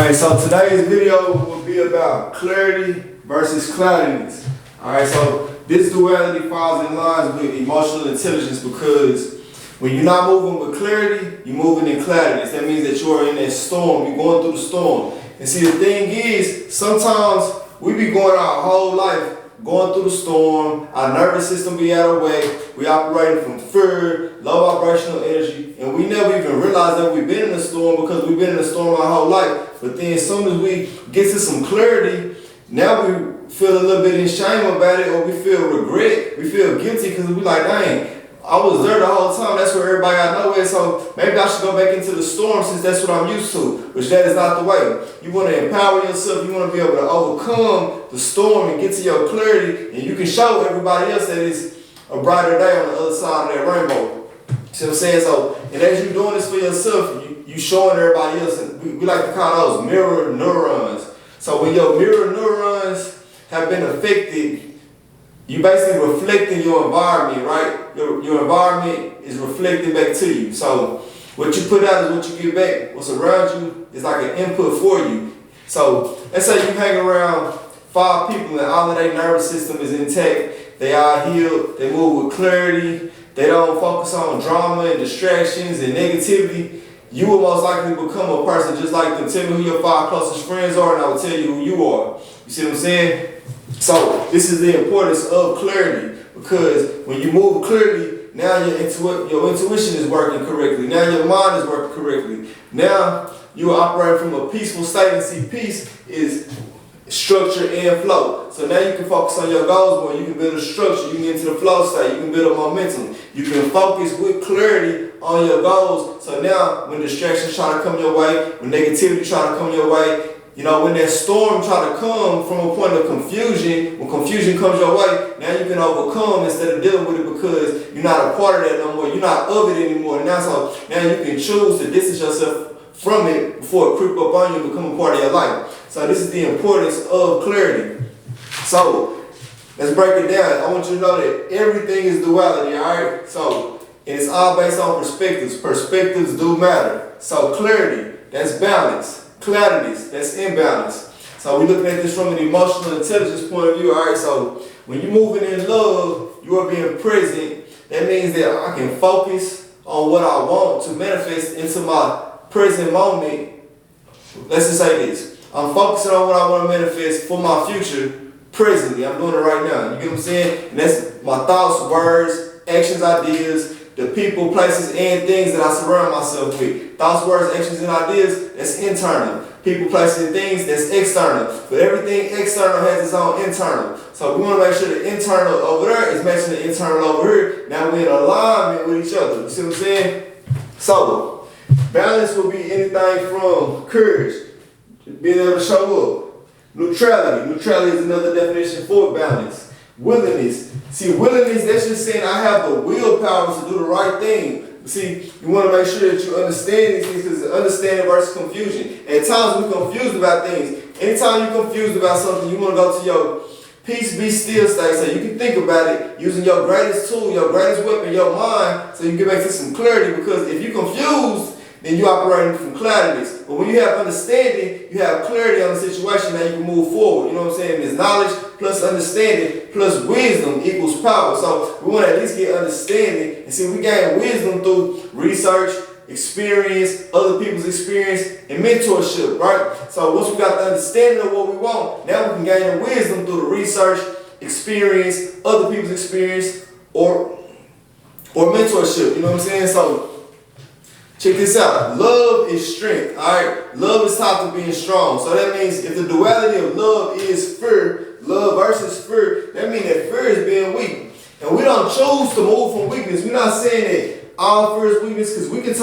Alright, so today's video will be about clarity versus cloudiness. Alright, so this duality falls in line with emotional intelligence because when you're not moving with clarity, you're moving in cloudiness. That means that you are in that storm, you're going through the storm. And see, the thing is, sometimes we be going our whole life going through the storm, our nervous system be out of way, we operating from fear, low vibrational energy, and we never even realize that we've been in a storm because we've been in a storm our whole life. But then as soon as we get to some clarity, now we feel a little bit in shame about it, or we feel regret, we feel guilty because we like, dang, I was there the whole time, that's where everybody got nowhere, so maybe I should go back into the storm since that's what I'm used to, which that is not the way. You want to empower yourself, you want to be able to overcome the storm and get to your clarity, and you can show everybody else that it's a brighter day on the other side of that rainbow. See what I'm saying? So, and as you're doing this for yourself, you showing everybody else, and we like to call those mirror neurons. So when your mirror neurons have been affected, you basically reflecting your environment, right? Your environment is reflecting back to you. So what you put out is what you get back. What's around you is like an input for you. So let's say you hang around 5 people and all of their nervous system is intact. They are healed. They move with clarity. They don't focus on drama and distractions and negativity. You will most likely become a person just like them. Tell me who your 5 closest friends are and I will tell you who you are. You see what I'm saying? So this is the importance of clarity, because when you move clearly, now your intuition is working correctly. Now your mind is working correctly. Now you operate from a peaceful state, and see, peace is structure and flow. So now you can focus on your goals more. You can build a structure. You can get into the flow state. You can build a momentum. You can focus with clarity on your goals. So now when distractions try to come your way, when negativity try to come your way, you know, when that storm try to come from a point of confusion, when confusion comes your way, now you can overcome instead of dealing with it because you're not a part of that no more. You're not of it anymore. Now you can choose to distance yourself from it before it creep up on you and become a part of your life. So this is the importance of clarity. So let's break it down. I want you to know that everything is duality, all right? So and it's all based on perspectives. Perspectives do matter. So clarity, that's balance. Cloudiness, that's imbalance. So we're looking at this from an emotional intelligence point of view. All right, so when you're moving in love, you are being present. That means that I can focus on what I want to manifest into my present moment. Let's just say this. I'm focusing on what I want to manifest for my future presently. I'm doing it right now. You get what I'm saying? And that's my thoughts, words, actions, ideas, the people, places, and things that I surround myself with. Thoughts, words, actions, and ideas, that's internal. People, places, and things, that's external. But everything external has its own internal. So we want to make sure the internal over there is matching the internal over here. Now we're in alignment with each other. You see what I'm saying? So, balance will be anything from courage, being able to show up. Neutrality. Neutrality is another definition for balance. Willingness. See, willingness, that's just saying I have the willpower to do the right thing. See, you want to make sure that you understand these things, because understanding versus confusion. At times we're confused about things. Anytime you're confused about something, you want to go to your peace, be still state, so you can think about it using your greatest tool, your greatest weapon, your mind, so you can get back to some clarity. Because if you're confused, then you're operating from cloudiness. But when you have understanding, you have clarity on the situation, now you can move forward. You know what I'm saying? There's knowledge plus understanding plus wisdom equals power. So we want to at least get understanding. And see, we gain wisdom through research, experience, other people's experience, and mentorship, right? So once we got the understanding of what we want, now we can gain the wisdom through the research, experience, other people's experience, or mentorship. You know what I'm saying? So check this out. Love is strength, all right? Love is tied to being strong. So that means if the duality of love is fear, love versus fear, that means that fear is being weak. And we don't choose to move from weakness. We're not saying that all fear is weakness, because we can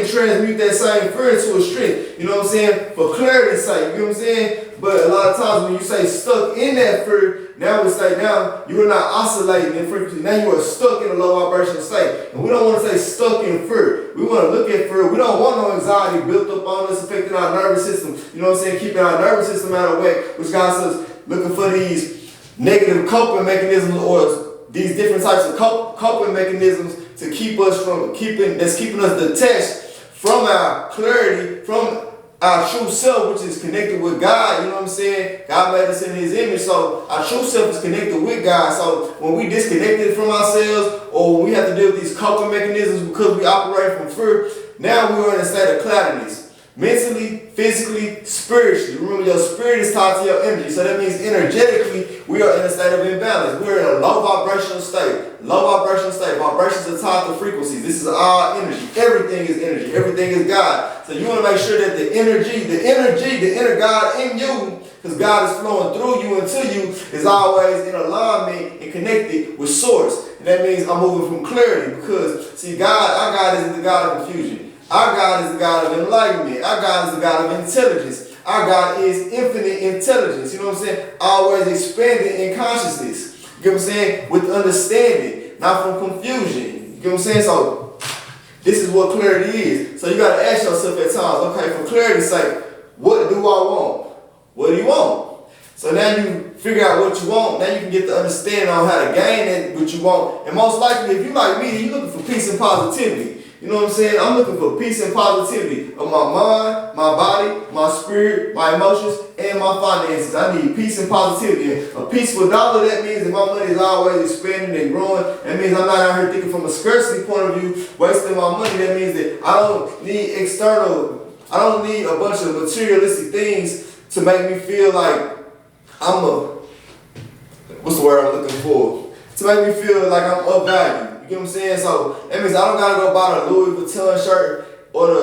transmute that same fear into a strength. You know what I'm saying? For clarity's sake, you know what I'm saying? But a lot of times when you say stuck in that fear, now we say now you are not oscillating in frequency. Now you are stuck in a low vibrational state. And we don't want to say stuck in fear. We want to look at fear. We don't want no anxiety built up on us, affecting our nervous system. You know what I'm saying? Keeping our nervous system out of whack, which got us looking for these negative coping mechanisms, or these different types of coping mechanisms to keep us from keeping us detached from our clarity, from our true self, which is connected with God, you know what I'm saying? God made us in his image, so our true self is connected with God. So when we disconnected from ourselves, or when we have to deal with these coping mechanisms because we operate from fear, now we are in a state of cloudiness. Mentally, physically, spiritually. Remember, your spirit is tied to your energy. So that means energetically, we are in a state of imbalance. We're in a low vibrational state. Low vibrational state. Vibrations are tied to frequencies. This is all energy. Everything is energy. Everything is God. So you want to make sure that the inner God in you, because God is flowing through you and to you, is always in alignment and connected with source. And that means I'm moving from clarity, because, see, our God isn't the God of confusion. Our God is the God of enlightenment. Our God is the God of intelligence. Our God is infinite intelligence. You know what I'm saying? Always expanding in consciousness. You know what I'm saying? With understanding, not from confusion. You know what I'm saying? So this is what clarity is. So you got to ask yourself at times, okay, for clarity's sake, what do I want? What do you want? So now you figure out what you want. Now you can get the understanding on how to gain that what you want. And most likely, if you like me, you're looking for peace and positivity. You know what I'm saying? I'm looking for peace and positivity of my mind, my body, my spirit, my emotions, and my finances. I need peace and positivity. And a peaceful dollar, that means that my money is always expanding and growing. That means I'm not out here thinking from a scarcity point of view, wasting my money. That means that I don't need a bunch of materialistic things to make me feel like what's the word I'm looking for? To make me feel like I'm of value. You know what I'm saying? So that means I don't gotta go buy the Louis Vuitton shirt or the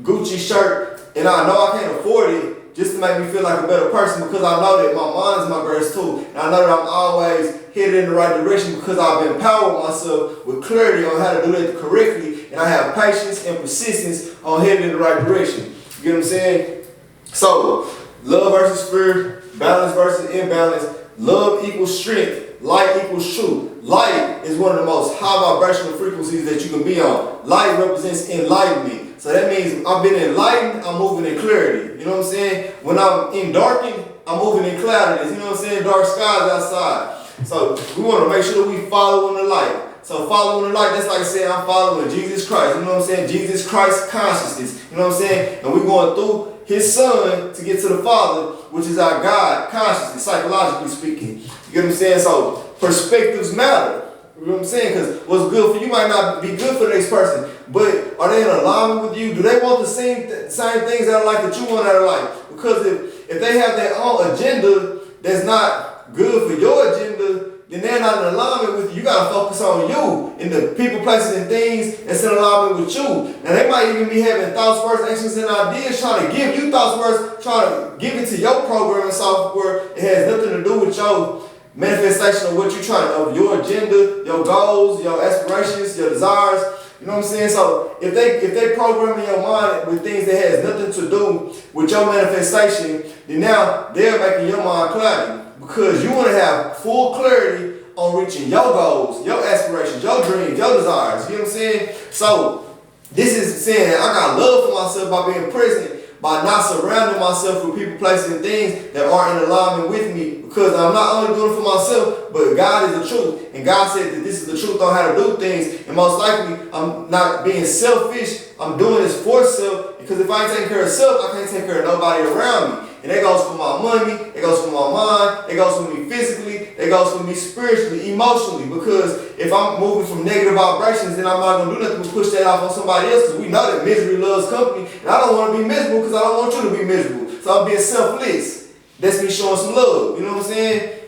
Gucci shirt, and I know I can't afford it just to make me feel like a better person, because I know that my mind is my greatest tool, and I know that I'm always headed in the right direction because I've empowered myself with clarity on how to do that correctly, and I have patience and persistence on heading in the right direction. You get what I'm saying? So love versus fear, balance versus imbalance. Love equals strength. Light equals truth. Light is one of the most high vibrational frequencies that you can be on. Light represents enlightenment. So that means I've been enlightened, I'm moving in clarity. You know what I'm saying? When I'm in darkened, I'm moving in cloudiness. You know what I'm saying? Dark skies outside. So we want to make sure that we follow in the light. So following the light, that's like saying I'm following Jesus Christ. You know what I'm saying? Jesus Christ consciousness. You know what I'm saying? And we're going through his son to get to the Father, which is our God consciousness, psychologically speaking. You get what I'm saying? So perspectives matter. You know what I'm saying? Because what's good for you might not be good for the next person. But are they in alignment with you? Do they want the same things out of life that you want out of life? Because if they have their own agenda that's not good for your agenda, then they're not in alignment with you. You got to focus on you and the people, places, and things that's in alignment with you. Now, they might even be having thoughts, words, actions, and ideas, trying to give you thoughts, words, trying to give it to your programming software. It has nothing to do with your manifestation of what you're trying to, of your agenda, your goals, your aspirations, your desires. You know what I'm saying? So if they programming your mind with things that has nothing to do with your manifestation, then now they're making your mind cloudy. Because you want to have full clarity on reaching your goals, your aspirations, your dreams, your desires. You know what I'm saying? So this is saying I got love for myself by being present, by not surrounding myself with people, places, and things that aren't in alignment with me. Because I'm not only doing it for myself, but God is the truth. And God said that this is the truth on how to do things. And most likely, I'm not being selfish. I'm doing this for self. Because if I ain't taking care of self, I can't take care of nobody around me. And that goes for my money, it goes for my mind, it goes for me physically, it goes for me spiritually, emotionally. Because if I'm moving from negative vibrations, then I'm not going to do nothing but push that off on somebody else. Because we know that misery loves company. And I don't want to be miserable because I don't want you to be miserable. So I'm being selfless. That's me showing some love. You know what I'm saying?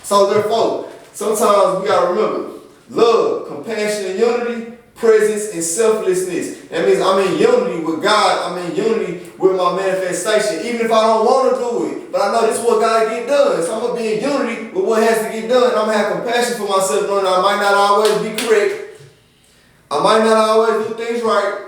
So therefore, sometimes we got to remember, love, compassion, and unity, presence, and selflessness. That means I'm in unity with God. I'm in unity with my manifestation, even if I don't want to do it. But I know this is what got to get done. So I'm going to be in unity with what has to get done. I'm going to have compassion for myself, knowing I might not always be correct. I might not always do things right.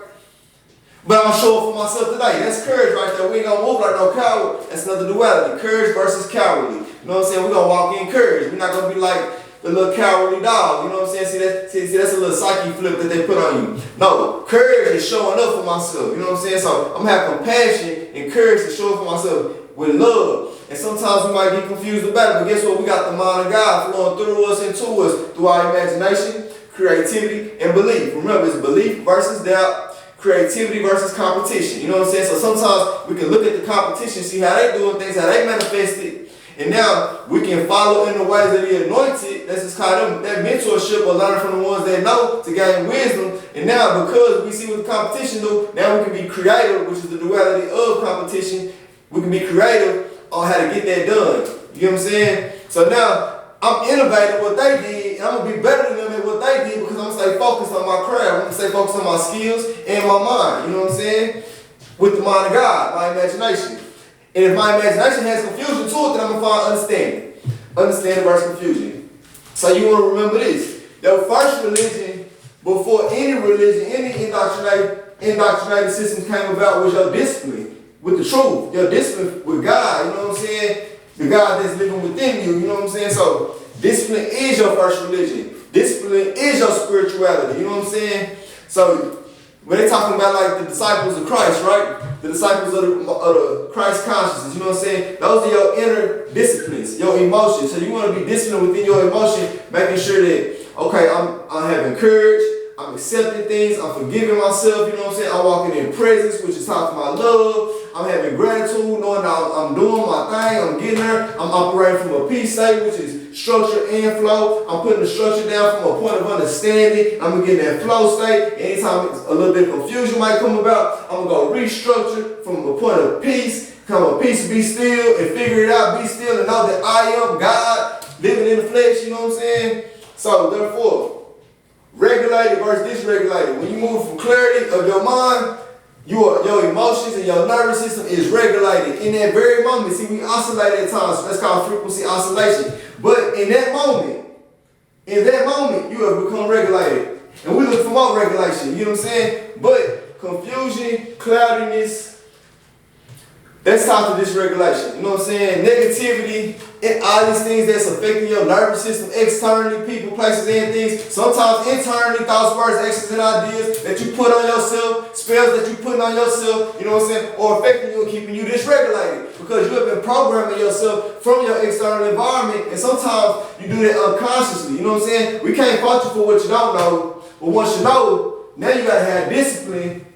But I'm sure for myself today. That's courage right there. We ain't going to move like no coward. That's another duality. Courage versus cowardly. You know what I'm saying? We're going to walk in courage. We're not going to be like the little cowardly dog. You know what I'm saying? See, that's a little psyche flip that they put on you. No, courage is showing up for myself. You know what I'm saying? So I'm going to have compassion and courage to show up for myself with love. And sometimes we might get confused about it. But guess what? We got the mind of God flowing through us and to us through our imagination, creativity, and belief. Remember, it's belief versus doubt, creativity versus competition. You know what I'm saying? So sometimes we can look at the competition, see how they doing things, how they manifest it, and now we can follow in the ways of the anointed. That's just called them that mentorship or learning from the ones that know to gain wisdom. And now because we see what the competition do, now we can be creative, which is the duality of competition. We can be creative on how to get that done. You get what I'm saying? So now I'm innovating what they did, and I'm gonna be better than them at what they did because I'm gonna stay focused on my craft. I'm gonna stay focused on my skills and my mind. You know what I'm saying? With the mind of God, my imagination. And if my imagination has confusion to it, then I'm gonna find understanding. Understanding versus confusion. So you wanna remember this. The first religion, before any religion, any indoctrinated systems came about, was your discipline with the truth. Your discipline with God, you know what I'm saying? The God that's living within you, you know what I'm saying? So discipline is your first religion. Discipline is your spirituality, you know what I'm saying? So when they talking about like the disciples of Christ, right? The disciples of the Christ consciousness, you know what I'm saying? Those are your inner disciplines, your emotions. So you want to be disciplined within your emotion, making sure that, okay, I'm having courage, I'm accepting things, I'm forgiving myself, you know what I'm saying? I'm walking in presence, which is talking about love. I'm having gratitude, knowing that I'm doing my thing, I'm getting there. I'm operating from a peace state, which is structure and flow. I'm putting the structure down from a point of understanding. I'm gonna get in that flow state. Anytime a little bit of confusion might come about, I'm gonna go restructure from a point of peace. Come on, peace, be still, and figure it out, be still, and know that I am God, living in the flesh, you know what I'm saying? So therefore, regulated versus dysregulated. When you move from clarity of your mind, your emotions and your nervous system is regulated in that very moment. See, we oscillate at times. So that's called frequency oscillation. But in that moment, you have become regulated. And we look for more regulation. You know what I'm saying? But confusion, cloudiness, that's tied to dysregulation. You know what I'm saying? Negativity, and all these things that's affecting your nervous system externally, people, places, and things. Sometimes internally, thoughts, words, actions, and ideas that you put on yourself, spells that you put on yourself, you know what I'm saying, or affecting you and keeping you dysregulated. Because you have been programming yourself from your external environment, and sometimes you do that unconsciously. You know what I'm saying? We can't fault you for what you don't know, but once you know, now you gotta have discipline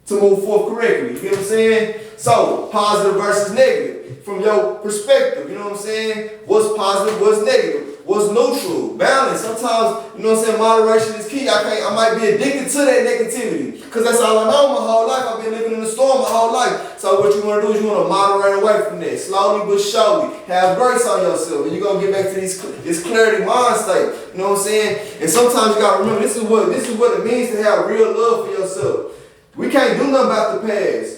to move forth correctly. You get what I'm saying? So, positive versus negative. From your perspective, you know what I'm saying? What's positive, what's negative? What's neutral? Balance. Sometimes, you know what I'm saying, moderation is key. I might be addicted to that negativity. Because that's all I know my whole life. I've been living in the storm my whole life. So what you want to do is you want to moderate away from that. Slowly but surely. Have grace on yourself. And you're going to get back to this clarity mind state. You know what I'm saying? And sometimes you got to remember, this is what it means to have real love for yourself. We can't do nothing about the past.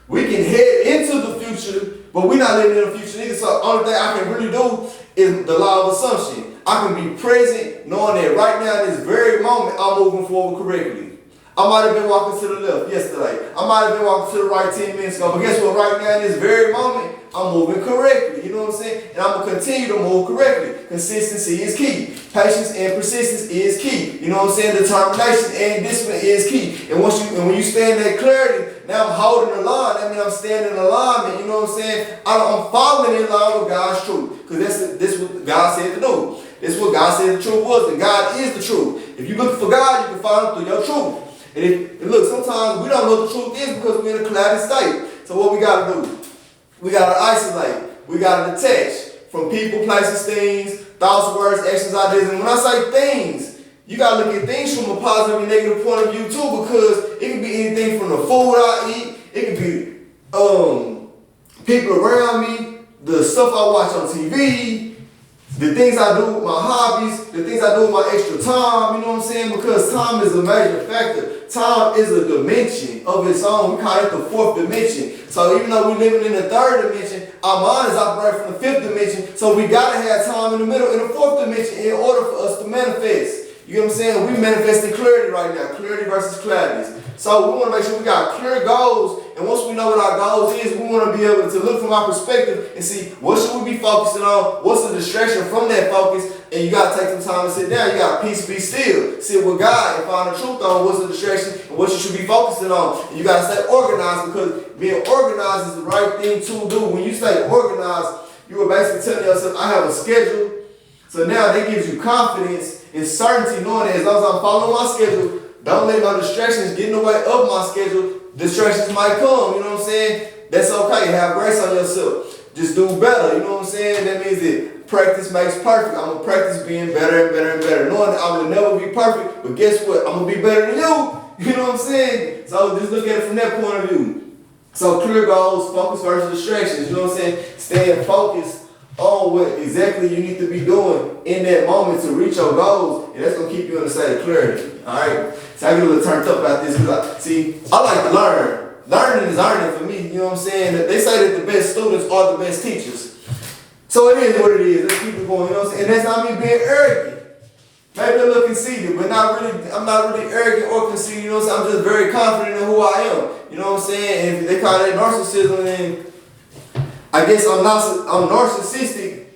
We can head into the future, but we're not living in the future either. So the only thing I can really do is the law of assumption. I can be present knowing that right now in this very moment I'm moving forward correctly. I might have been walking to the left yesterday. I might have been walking to the right 10 minutes ago. But guess what? Right now in this very moment, I'm moving correctly. You know what I'm saying? And I'm going to continue to move correctly. Consistency is key. Patience and persistence is key. You know what I'm saying? Determination and discipline is key. And when you stay in that clarity, now I'm holding the line. That means I'm standing in alignment. You know what I'm saying? I'm following in line with God's truth. Because this is what God said to do. This is what God said the truth was. And God is the truth. If you're looking for God, you can find him through your truth. And look, sometimes we don't know what the truth is because we're in a clouded state. So what we got to do? We got to isolate. We got to detach from people, places, things, thoughts, words, actions, ideas. And when I say things, you got to look at things from a positive and negative point of view too, because it can be anything from the food I eat. It can be people around me, the stuff I watch on TV, the things I do with my hobbies, the things I do with my extra time, you know what I'm saying? Because time is a major factor. Time is a dimension of its own. We call it the fourth dimension. So even though we're living in the third dimension, our mind is operating from the fifth dimension. So we got to have time in the middle, in the fourth dimension, in order for us to manifest. You know what I'm saying? We manifesting clarity right now. Clarity versus cloudiness. So we want to make sure we got clear goals. And once we know what our goals is, we want to be able to look from our perspective and see what should we be focusing on, what's the distraction from that focus, and you got to take some time to sit down. You got to peace, be still. Sit with God and find the truth on what's the distraction and what you should be focusing on. And you got to stay organized, because being organized is the right thing to do. When you stay organized, you are basically telling yourself, I have a schedule. So now that gives you confidence and certainty, knowing that as long as I'm following my schedule, Don't let no distractions get in the way of my schedule. Distractions might come, you know what I'm saying? That's okay. Have grace on yourself. Just do better, you know what I'm saying? That means that practice makes perfect. I'm gonna practice being better and better and better. Knowing that I will never be perfect, but guess what? I'm gonna be better than you. You know what I'm saying? So just look at it from that point of view. So clear goals, focus versus distractions. You know what I'm saying? Staying focused on what exactly you need to be doing in that moment to reach your goals, and that's gonna keep you in a state of clarity. All right. So I get a little turned up about this because I like to learn. Learning is earning for me. You know what I'm saying? They say that the best students are the best teachers. So it is what it is. Let's keep it going. You know what I'm saying? And that's not me being arrogant. Maybe a little conceited, but not really. I'm not really arrogant or conceited. You know what I'm saying? I'm just very confident in who I am. You know what I'm saying? And if they call that narcissism, then I guess I'm narcissistic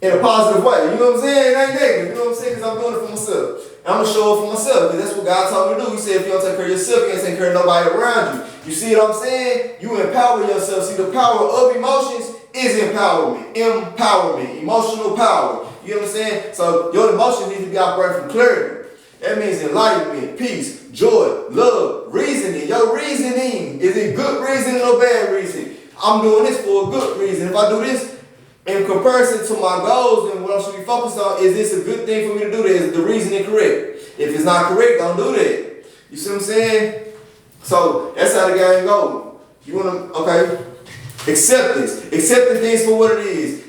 in a positive way. You know what I'm saying? It ain't negative. You know what I'm saying? Because I'm doing it for myself. And I'm going to show up for myself. Because that's what God told me to do. He said if you don't take care of yourself, you ain't taking care of nobody around you. You see what I'm saying? You empower yourself. See, the power of emotions is empowerment. Empowerment. Emotional power. You know what I'm saying? So your emotions need to be operating from clarity. That means enlightenment, peace, joy, love, reasoning. Your reasoning. Is it good reasoning or bad reasoning? I'm doing this for a good reason. If I do this in comparison to my goals and what I should be focused on, is this a good thing for me to do that? Is the reasoning correct? If it's not correct, don't do that. You see what I'm saying? So that's how the game goes. You want to, okay? Acceptance. Accepting things for what it is.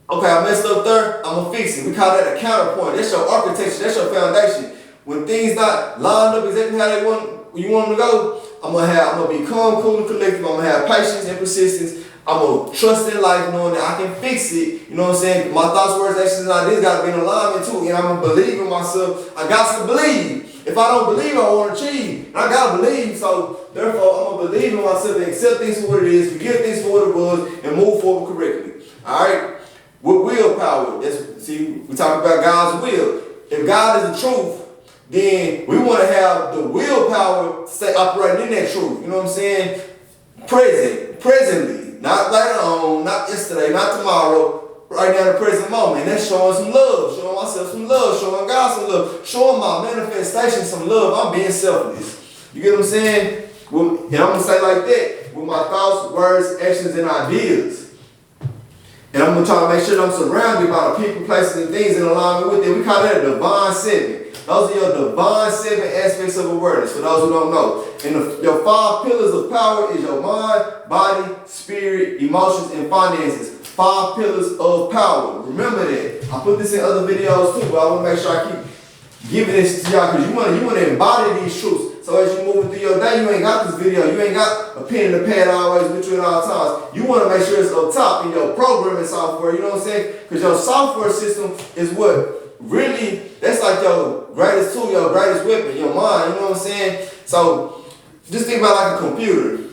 Okay, I messed up there, I'm going to fix it. We call that a counterpoint. That's your architecture. That's your foundation. When things not lined up exactly how you want them to go, I'm gonna be calm, cool, and collected. I'm gonna have patience and persistence. I'm gonna trust in life, knowing that I can fix it. You know what I'm saying? My thoughts, words, actions, and ideas gotta be in alignment too. And I'm gonna believe in myself. I got to believe. If I don't believe, I won't achieve. And I gotta believe. So therefore, I'm gonna believe in myself and accept things for what it is, forgive things for what it was, and move forward correctly. All right. With willpower, we talk about God's will. If God is the truth, then we want to have the willpower to stay operating in that truth. You know what I'm saying? Presently, not later on, not yesterday, not tomorrow, right now in the present moment. And that's showing some love, showing myself some love, showing God some love, showing my manifestation some love. I'm being selfless. You get what I'm saying? And I'm going to say like that, with my thoughts, words, actions, and ideas. And I'm going to try to make sure that I'm surrounded by the people, places, and things in alignment with it. We call that a divine seven. Those are your divine seven aspects of awareness, for those who don't know. And your 5 pillars of power is your mind, body, spirit, emotions, and finances. 5 pillars of power. Remember that. I put this in other videos too, but I want to make sure I keep giving this to y'all because you want to embody these truths. So as you're moving through your day, you ain't got this video. You ain't got a pen and a pad always with you at all times. You want to make sure it's up top in your programming software. You know what I'm saying? Because your software system is what really, that's like your greatest tool, your greatest weapon, your mind. You know what I'm saying? So just think about like a computer.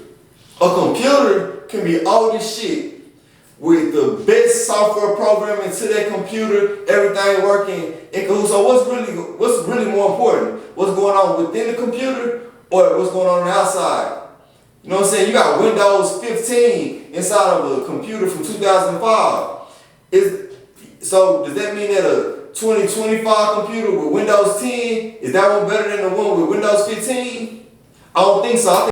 A computer can be old as shit with the best software programming to that computer, everything working in cahoots. So what's really more important? What's going on within the computer or what's going on the outside? You know what I'm saying? You got Windows 15 inside of a computer from 2005. So does that mean that a 2025 computer with Windows 10, is that one better than the one with Windows 15? I don't think so.